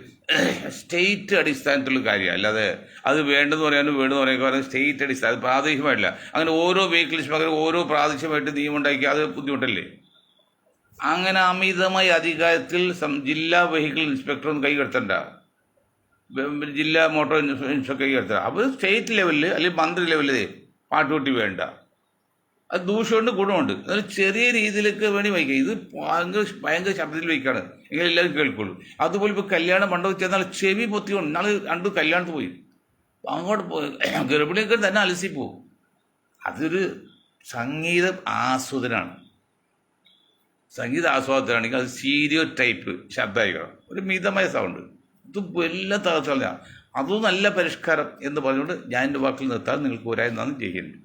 A: സ്റ്റേറ്റ് അടിസ്ഥാനത്തിലുള്ള കാര്യമാണ്, അല്ലാതെ അത് വേണ്ടെന്ന് പറയാനും സ്റ്റേറ്റ് അടിസ്ഥാനം, അത് പ്രാദേശികമായിട്ടില്ല. അങ്ങനെ ഓരോ വെഹിക്കിൾ ഇൻസ്പെക്ടർ ഓരോ പ്രാദേശികമായിട്ട് നിയമം ഉണ്ടാക്കി, അത് ബുദ്ധിമുട്ടല്ലേ? അങ്ങനെ അമിതമായ അധികാരത്തിൽ ജില്ലാ വെഹിക്കിൾ ഇൻസ്പെക്ടറൊന്നും കൈകടത്തണ്ട, ജില്ലാ മോട്ടോർ ഇൻസ്പെക്ടർ കൈകടത്തണ്ട. അപ്പോൾ സ്റ്റേറ്റ് ലെവലിൽ അല്ലെങ്കിൽ മന്ത്രി ലെവലിൽ പാട്ടുപെട്ടി വേണ്ട. അത് ദൂഷ്യമുണ്ട്, ഗുണമുണ്ട്. എന്നാൽ ചെറിയ രീതിയിലേക്ക് വേണ്ടി വയ്ക്കുക. ഇത് ഭയങ്കര ശബ്ദത്തിൽ വയ്ക്കുകയാണ്, എങ്കിൽ എല്ലാവരും കേൾക്കുള്ളൂ. അതുപോലെ ഇപ്പോൾ കല്യാണം മണ്ഡപത്തിൽ ചെന്നാൽ ചെവി പൊത്തിക്കൊണ്ട് നാളെ രണ്ടു കല്യാണത്തിന് പോയി, അങ്ങോട്ട് പോയി ഗർഭിണിയൊക്കെ തന്നെ അലസിപ്പോവും. അതൊരു സംഗീത ആസ്വാദനാണ്. സംഗീത ആസ്വാദനമാണെങ്കിൽ അത് സ്റ്റീരിയോ ടൈപ്പ് ശബ്ദമായിരിക്കണം, ഒരു മിതമായ സൗണ്ട്. ഇത് എല്ലാ തകർച്ചല്ല. അതും നല്ല പരിഷ്കാരം എന്ന് പറഞ്ഞുകൊണ്ട് ഞാൻ എൻ്റെ വാക്കിൽ നിർത്താൻ നിങ്ങൾക്ക് ഒരായി നന്ദി ചെയ്യുന്നു.